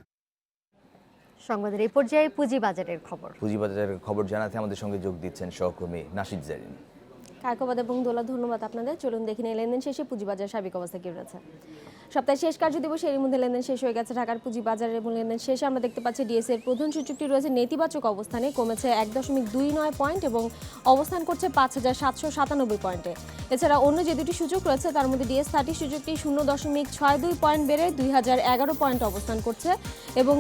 সংবাদের এই পর্যায়ে পুঁজিবাজারের খবর। পুঁজিবাজারের খবর জানাতে আমাদের সঙ্গে যোগ দিচ্ছেন সহকর্মী নাশিদ জারিন। কায়কবাদ এবং দোলা, ধন্যবাদ আপনাদের। চলুন দেখে নিই লেনদেন শেষে পুঁজিবাজার সার্বিক অবস্থা কি রয়েছে। সপ্তাহের শেষ কার্যদিবসে এর মধ্যে লেনদেন শেষ হয়ে গেছে ঢাকার পুঁজিবাজারের, এবং লেনদেন শেষে আমরা দেখতে পাচ্ছি ডিএসইর প্রধান সূচকটি রয়েছে নেতিবাচক অবস্থানে, কমেছে 1.29 পয়েন্ট এবং অবস্থান করছে 5,797 পয়েন্টে। এছাড়া অন্য যে দুটি সূচক রয়েছে তার মধ্যে ডিএস30 সূচকটি 0.62 পয়েন্ট বেড়ে 2011 পয়েন্ট অবস্থান করছে, এবং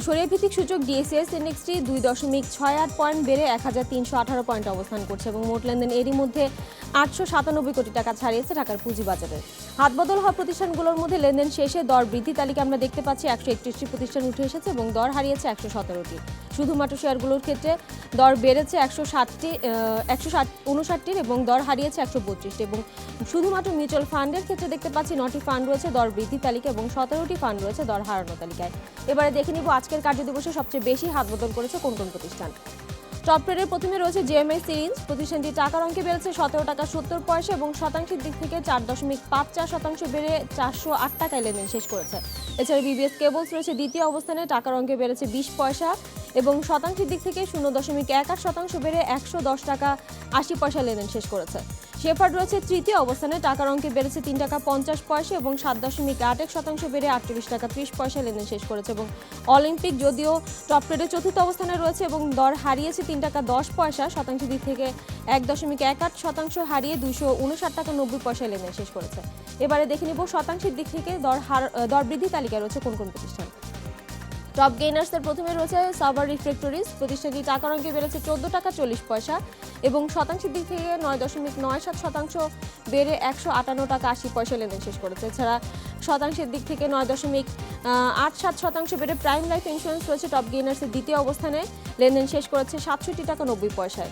সরিয়াভিত্তিক সূচক ডিএসইএস ইন্ডেক্সটি 2.68 পয়েন্ট বেড়ে 1,318 পয়েন্ট অবস্থান করছে, এবং মোট লেনদেন এরই মধ্যে 897 কোটি টাকা ছাড়িয়েছে ঢাকার পুঁজিবাজারে। হাতবদল হওয়া প্রতিষ্ঠানগুলোর মধ্যে লেনদেন শেষে দর বৃদ্ধি তালিকা আমরা দেখতে পাচ্ছি 131টি প্রতিষ্ঠান উঠে এসেছে এবং দর হারিয়েছে 117টি। শুধুমাত্র শেয়ারগুলোর ক্ষেত্রে দর বেড়েছে 159টির এবং দর হারিয়েছে 132টি, এবং শুধুমাত্র মিউচুয়াল ফান্ডের ক্ষেত্রে দেখতে পাচ্ছি 9টি ফান্ড রয়েছে দর বৃদ্ধি তালিকা এবং 17টি ফান্ড রয়েছে দর হারানো তালিকায়। এবারে দেখে নিব আজকের কার্যদিবসে সবচেয়ে বেশি হাতবদল করেছে কোন কোন প্রতিষ্ঠান। টপ ট্রেডের প্রথমে রয়েছে জেএমআই সিরিজ, প্রতিষ্ঠানটি টাকার অঙ্কে বেড়েছে 17 টাকা 70 পয়সা এবং শতাংশের দিক থেকে 4.54% বেড়ে 408 টাকায় লেনদেন শেষ করেছে। এছাড়া বিবিএস কেবলস রয়েছে দ্বিতীয় অবস্থানে, টাকার অঙ্কে বেড়েছে 20 পয়সা এবং শতাংশের দিক থেকে 0.18% বেড়ে 110 টাকা 80 পয়সা লেনদেন শেষ করেছে। শেফার্ড রয়েছে তৃতীয় অবস্থানে, টাকার অঙ্কে বেড়েছে 3 টাকা 50 পয়সা এবং 7.81% বেড়ে 38 টাকা 30 পয়সা লেনদেন শেষ করেছে, এবং অলিম্পিক যদিও টপ ট্রেডে চতুর্থ অবস্থানে রয়েছে এবং দর হারিয়েছে 3 টাকা 10 পয়সা, শতাংশের দিক থেকে 1.18% হারিয়ে 259 টাকা 90 পয়সা লেনদেন শেষ করেছে। এবারে দেখে নিব শতাংশের দিক থেকে দর বৃদ্ধি তালিকায় রয়েছে কোন কোন প্রতিষ্ঠান। টপ গেইনার্সের প্রথমে রয়েছে সাভার রিফ্র্যাক্টরিজ, প্রতিষ্ঠানটি টাকার অঙ্কে বেড়েছে 14 টাকা 40 পয়সা এবং শতাংশের দিক থেকে 9.97% বেড়ে 158 টাকা 80 পয়সা লেনদেন শেষ করেছে। এছাড়া শতাংশের দিক থেকে 9.87% বেড়ে প্রাইম লাইফ ইন্স্যুরেন্স রয়েছে টপ গেইনার্সের দ্বিতীয় অবস্থানে, লেনদেন শেষ করেছে 67 টাকা 90 পয়সায়।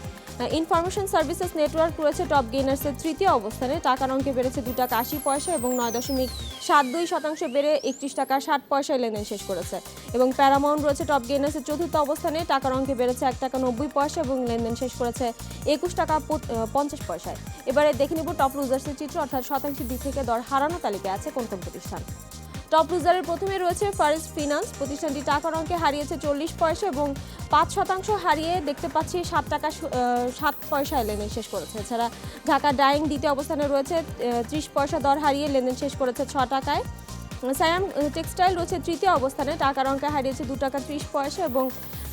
ইনফরমেশন সার্ভিসেস নেটওয়ার্ক রয়েছে টপ গেইনার্সের তৃতীয় অবস্থানে, টাকার অঙ্কে বেড়েছে 2 টাকা 80 পয়সা এবং 9.72% বেড়ে 31 টাকা 60 পয়সায় লেনদেন শেষ করেছে, এবং প্যারামাউন্ট রয়েছে টপ গেইনার্সের চতুর্থ অবস্থানে, টাকার অঙ্কে বেড়েছে 1 টাকা 90 পয়সা এবং লেনদেন শেষ করেছে 21 টাকা 50 পয়সায়। এবারে দেখে নিব টপ লুজার্সের চিত্র, অর্থাৎ শতাংশের দিক থেকে দর হারানো তালিকায় আছে কোন কোন প্রতিষ্ঠান। টপ লুজারের প্রথমে রয়েছে ফার্স্ট ফিনান্স। প্রতিষ্ঠানটি টাকার অঙ্কে হারিয়েছে 40 পয়সা এবং 5% হারিয়ে দেখতে পাচ্ছি 7 টাকা 7 পয়সায় লেনদেন শেষ করেছে। এছাড়া ঢাকা ডাইং দ্বিতীয় অবস্থানে রয়েছে, 30 পয়সা দর হারিয়ে লেনদেন শেষ করেছে 6 টাকায়। সায়াম টেক্সটাইল রয়েছে তৃতীয় অবস্থানে, টাকার অঙ্কে হারিয়েছে 2 টাকা 30 পয়সা এবং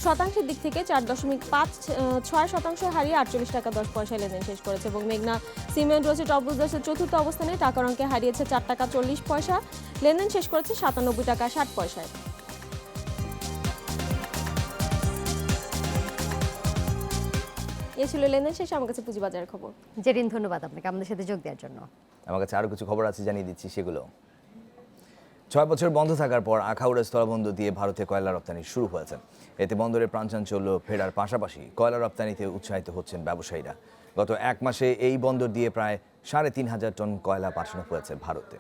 শতাংশের দিক থেকে 4.56% হারিয়ে 48 টাকা 10 পয়সায় লেনদেন শেষ করেছে। এবং মেঘনা সিমেন্ট রয়েছে টপ লুজার্সের চতুর্থ অবস্থানে, টাকার অঙ্কে হারিয়েছে 4 টাকা 40 পয়সা, লেনদেন শেষ করেছে 97 টাকা 60 পয়সায়। এ ছিল লেনদেন শেষে আমার কাছে পুঁজিবাজারের খবর। জেরিন, ধন্যবাদ আপনাকে আমাদের সাথে যোগ দেওয়ার জন্য। আমার কাছে আরও কিছু খবর আছে, জানিয়ে দিচ্ছি সেগুলো। 6 বছর বন্ধ থাকার পর আখাউড়া স্থলবন্দর দিয়ে ভারতে কয়লা রপ্তানি শুরু হয়েছে। এতে বন্দরে প্রাণচাঞ্চল্য ফেরার পাশাপাশি কয়লা রপ্তানিতে উৎসাহিত হচ্ছেন ব্যবসায়ীরা। গত 1 মাসে এই বন্দর দিয়ে প্রায় 3,500 টন কয়লা পাঠানো হয়েছে ভারতে।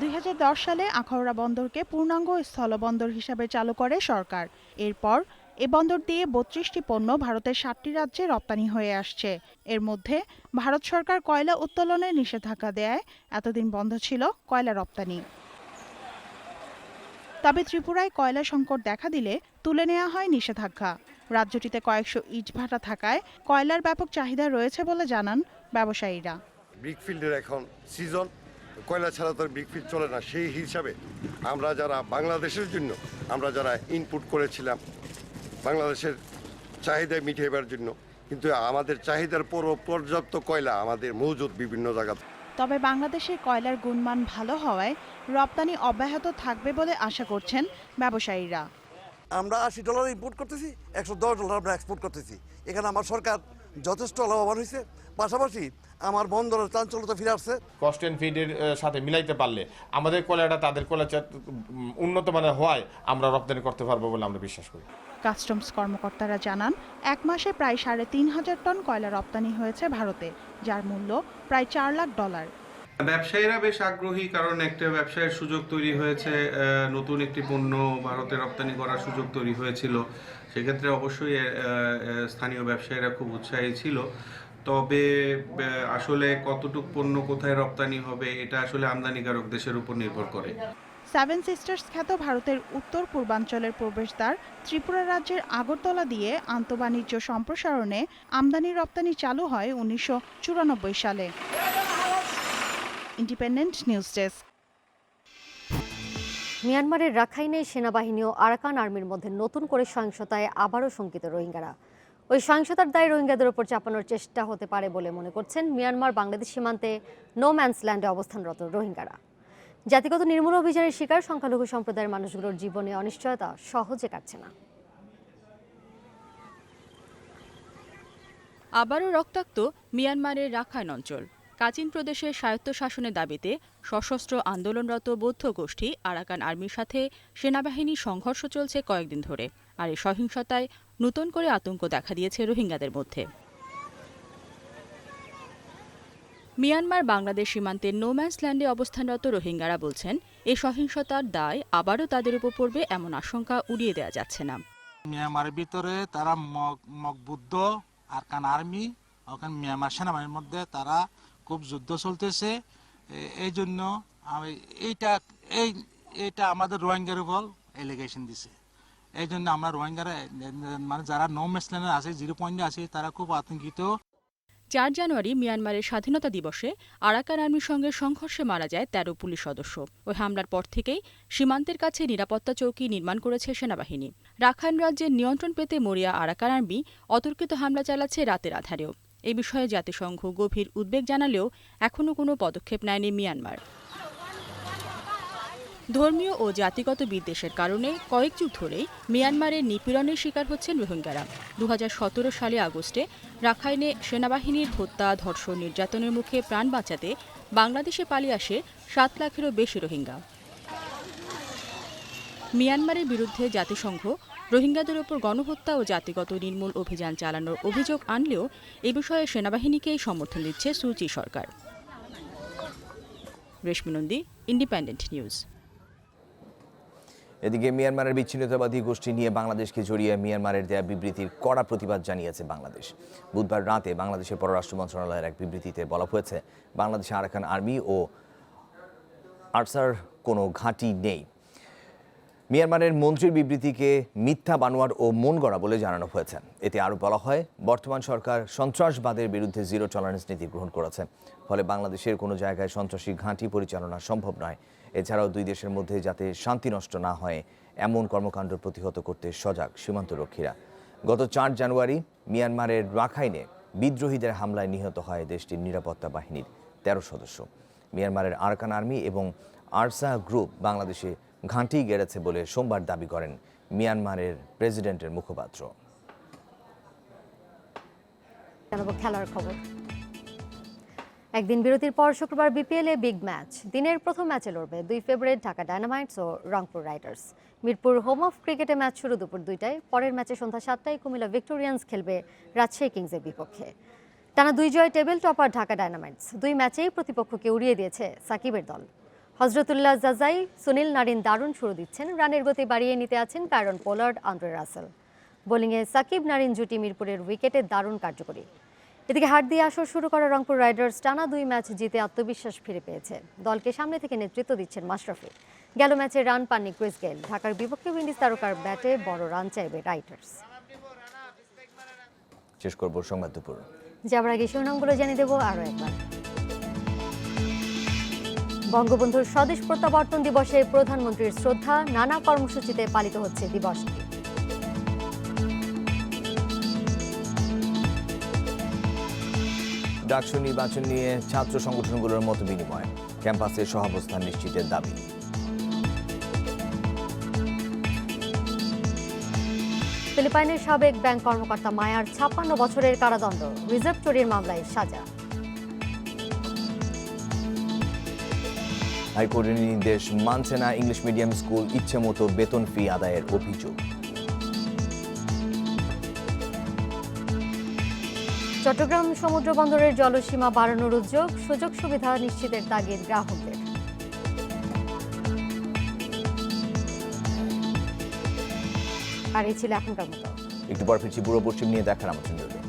2010 সালে আখাউড়া বন্দরকে পূর্ণাঙ্গ স্থলবন্দর হিসাবে চালু করে সরকার। এরপর এ বন্দর দিয়ে 32টি পণ্য ভারতের 7টি রাজ্যে রপ্তানি হয়ে আসছে। এর মধ্যে ভারত সরকার কয়লা উত্তোলনে নিষেধাজ্ঞা দেয় এতদিন বন্ধ ছিল কয়লা রপ্তানি। তবে ত্রিপুরায় কয়লা সংকট দেখা দিলে তুলে নেওয়া হয় নিষেধাজ্ঞা। রাজ্যটিতে কয়েকশো ইটভাটা থাকায় কয়লার ব্যাপক চাহিদা রয়েছে বলে জানান ব্যবসায়ীরা। ব্রিকফিল্ডের এখন সিজন, কয়লা ছাড়া তো ব্রিকফিল্ড চলে না। সেই হিসাবে আমরা যারা বাংলাদেশের জন্য আমরা যারা ইনপুট করেছিলাম বাংলাদেশের চাহিদা মিটাইবার জন্য, কিন্তু আমাদের চাহিদার পর্যাপ্ত কয়লা আমাদের মজুদ বিভিন্ন জায়গাতে। তবে বাংলাদেশের কয়লার গুণমান ভালো হওয়ায় রপ্তানি অব্যাহত থাকবে বলে আশা করছেন ব্যবসায়ীরা। আমরা $80 ইম্পোর্ট করতেছি, $110 আমরা এক্সপোর্ট করতেছি। এখানে আমার সরকার যথেষ্ট লাভবান হয়েছে, পাশাপাশি আমার বন্দরের চাঞ্চল্যতা ফিরে আসছে। কস্ট অ্যান্ড ফিডের সাথে মিলাইতে পারলে আমাদের কয়লাটা তাদের কয়লা উন্নত মানের হওয়ায় আমরা রপ্তানি করতে পারবো বলে আমরা বিশ্বাস করি। কাস্টমস কর্মকর্তারা জানান 1 মাসে প্রায় 3,500 টন কয়লা রপ্তানি হয়েছে ভারতে, যার মূল্য প্রায় $4 লাখ। ব্যবসায়ীরা বেশ আগ্রহী, কারণ একটা ব্যবসায়ের সুযোগ তৈরি হয়েছে, নতুন একটি পণ্য ভারতে রপ্তানি করার সুযোগ তৈরি হয়েছিল। সেক্ষেত্রে অবশ্যই স্থানীয় ব্যবসায়ীরা খুব উৎসাহী ছিল। তবে আসলে কতটুক পণ্য কোথায় রপ্তানি হবে এটা আসলে আমদানিকারক দেশের উপর নির্ভর করে। সেভেন সিস্টার্স খ্যাত ভারতের উত্তর পূর্বাঞ্চলের প্রবেশদ্বার ত্রিপুরা রাজ্যের আগরতলা দিয়ে আন্তঃবাণিজ্য সম্প্রসারণে আমদানি রপ্তানি চালু হয় 1994 সালে। Independent news desk. মিয়ানমারের রাখাইনে সেনাবাহিনী ও আরাকান আর্মির মধ্যে নতুন করে সহিংসতায় আবারও শঙ্কিত রোহিঙ্গারা। ওই সহিংসতার দায় রোহিঙ্গাদের ওপর চাপানোর চেষ্টা হতে পারে বলে মনে করছেন মিয়ানমার বাংলাদেশ সীমান্তে নো ম্যানস ল্যান্ডে অবস্থানরত রোহিঙ্গারা। জাতিগত নির্মূল অভিযানের শিকার সংখ্যালঘু সম্প্রদায়ের মানুষগুলোর জীবনে অনিশ্চয়তা সহজে কাটছে না। আবারও রক্তাক্ত মিয়ানমারের রাখাইন অঞ্চল। কাচিন প্রদেশের স্বায়ত্তশাসনের দাবিতে সশস্ত্র আন্দোলনরত বৌদ্ধ গোষ্ঠী আরাকান আর্মির সাথে সেনাবাহিনীর সংঘর্ষ চলছে কয়েকদিন ধরে। আর এই সহিংসতায় নতুন করে আতঙ্ক দেখা দিয়েছে রোহিঙ্গাদের মধ্যে। মিয়ানমার বাংলাদেশ সীমান্তের নোম্যান্স ল্যান্ডে অবস্থানরত রোহিঙ্গারা বলছেন, এই সহিংসতার দায় আবারও তাদের উপর পড়বে এমন আশঙ্কা উড়িয়ে দেওয়া যাচ্ছে না। মিয়ানমারের ভিতরে তারা মকবুদ্ধ আরাকান আর্মি, ওখানে মিয়ানমার সেনাবাহিনীর মধ্যে তারা খুব যুদ্ধ চলতেছে। এই জন্য এইটা আমাদের রোহিঙ্গার উপর এলিগেশন দিছে। এই জন্য আমরা রোহিঙ্গারা মানে যারা নো ম্যান্স ল্যান্ডে আছে, 0 পয়েন্টে আছে, তারা খুব আতঙ্কিত। 4 জানুয়ারি মিয়ানমারের স্বাধীনতা দিবসে আরাকান আর্মির সঙ্গে সংঘর্ষে মারা যায় 13 পুলিশ সদস্য। ওই হামলার পর থেকেই সীমান্তের কাছে নিরাপত্তা চৌকি নির্মাণ করেছে সেনাবাহিনী। রাখাইন রাজ্যের নিয়ন্ত্রণ পেতে মরিয়া আরাকান আর্মি অতর্কিত হামলা চালাচ্ছে রাতের আধারেও। এই বিষয়ে জাতিসংঘ গভীর উদ্বেগ জানালেও এখনও কোনো পদক্ষেপ নেয়নি মিয়ানমার। ধর্মীয় ও জাতিগত বিদ্বেষের কারণে কয়েক যুগ ধরেই মিয়ানমারের নিপীড়নের শিকার হচ্ছেন রোহিঙ্গারা। 2017 সালে আগস্টে রাখাইনে সেনাবাহিনীর হত্যা, ধর্ষণ, নির্যাতনের মুখে প্রাণ বাঁচাতে বাংলাদেশে পালিয়ে আসে 7 লাখেরও বেশি রোহিঙ্গা। মিয়ানমারের বিরুদ্ধে জাতিসংঘ রোহিঙ্গাদের ওপর গণহত্যা ও জাতিগত নির্মূল অভিযান চালানোর অভিযোগ আনলেও এ বিষয়ে সেনাবাহিনীকেই সমর্থন দিচ্ছে সুচি সরকার। রেশমি নন্দী, ইন্ডিপেন্ডেন্ট নিউজ। এদিকে মিয়ানমারের বিচ্ছিন্নতাবাদী গোষ্ঠী নিয়ে বাংলাদেশকে জড়িয়ে মিয়ানমারের দেয়া বিবৃতির কড়া প্রতিবাদ জানিয়েছে বাংলাদেশ। বুধবার রাতে বাংলাদেশের পররাষ্ট্র মন্ত্রণালয়ের এক বিবৃতিতে বলা হয়েছে, বাংলাদেশে আরাকান আর্মি ও আরসার কোনো ঘাঁটি নেই। মিয়ানমারের মন্ত্রীর বিবৃতিকে মিথ্যা, বানোয়াট ও মন গড়া বলে জানানো হয়েছে। এতে আরও বলা হয়, বর্তমান সরকার সন্ত্রাসবাদের বিরুদ্ধে জিরো টলারেন্স নীতি গ্রহণ করেছে, ফলে বাংলাদেশের কোনো জায়গায় সন্ত্রাসী ঘাঁটি পরিচালনা সম্ভব নয়। এছাড়াও দুই দেশের মধ্যে যাতে শান্তি নষ্ট না হয় এমন কর্মকাণ্ড প্রতিহত করতে সজাগ সীমান্তরক্ষীরা। গত 4 জানুয়ারি মিয়ানমারের রাখাইনে বিদ্রোহীদের হামলায় নিহত হয় দেশটির নিরাপত্তা বাহিনীর 13 সদস্য। মিয়ানমারের আরাকান আর্মি এবং আরসা গ্রুপ বাংলাদেশে ঘাঁটি গেড়েছে বলে সোমবার দাবি করেন মিয়ানমারের প্রেসিডেন্টের মুখপাত্র। খেলার খবর। একদিন বিরতির পর শুক্রবার বিপিএলে বিগ ম্যাচ। দিনের প্রথম ম্যাচে লড়বে 2 ফেব্রুয়ারি ঢাকা ডায়নামাইটস ও Rangpur Riders. Mirpur home of ক্রিকেটে ম্যাচ শুরু দুপুর 2টায়। পরের ম্যাচে সন্ধ্যা 7টায় কুমিল্লা ভিক্টোরিয়ান্স খেলবে রাজশাহী কিংসের বিপক্ষে। টানা 2 জয় টেবিল টপার ঢাকা ডায়নামাইটস। 2 ম্যাচেই প্রতিপক্ষকে উড়িয়ে দিয়েছে সাকিবের দল। হজরতুল্লাহ জাজাই, সুনীল নারিন দারুণ শুরু দিচ্ছেন। রানের গতি বাড়িয়ে নিতে আছেন কায়রন পোলার্ড, আন্দ্রে রাসেল। বোলিংয়ে সাকিব নারিন জুটি মিরপুরের উইকেটে দারুণ কার্যকরী। এদিকে হার দিয়ে আসর শুরু করা রংপুর রাইডার্স টানা 2 ম্যাচ জিতে আত্মবিশ্বাস ফিরে পেয়েছে। দলকে সামনে থেকে নেতৃত্ব দিচ্ছেন মাশরাফি। গেল ম্যাচে রান পাননি ক্রিস গেইল। ঢাকার বিপক্ষে উইন্ডিজ তারকার ব্যাটে বড় রান চাইবে রাইডার্স। শেষ করব সংবাদ দুপুর। যাবার আগে শিরোনামগুলো জানিয়ে দেব আরও একবার। বঙ্গবন্ধুর স্বদেশ প্রত্যাবর্তন দিবসে প্রধানমন্ত্রীর শ্রদ্ধা, নানা কর্মসূচিতে পালিত হচ্ছে দিবসটি। ডাকসু নির্বাচন নিয়ে ছাত্র সংগঠনগুলোর মত বিনিময়, ক্যাম্পাসে সহাবস্থান নিশ্চিতের দাবি। ফিলিপাইনের সাবেক ব্যাংক কর্মকর্তা মায়ার 56 বছরের কারাদণ্ড, রিজার্ভ চুরির মামলায় সাজা। হাইকোর্টের নির্দেশ মানছে না ইংলিশ মিডিয়াম স্কুল, ইচ্ছে মতো বেতন ফি আদায়ের অভিযোগ। চট্টগ্রাম সমুদ্র বন্দরের জলসীমা বাড়ানোর উদ্যোগ, সুযোগ সুবিধা নিশ্চিতের তাগিদ গ্রাহকদের। আর এই ছিল এখনকার মতো। একটু পর ফিরছি পূর্ব পশ্চিম নিয়ে, দেখার আমন্ত্রণ রইল।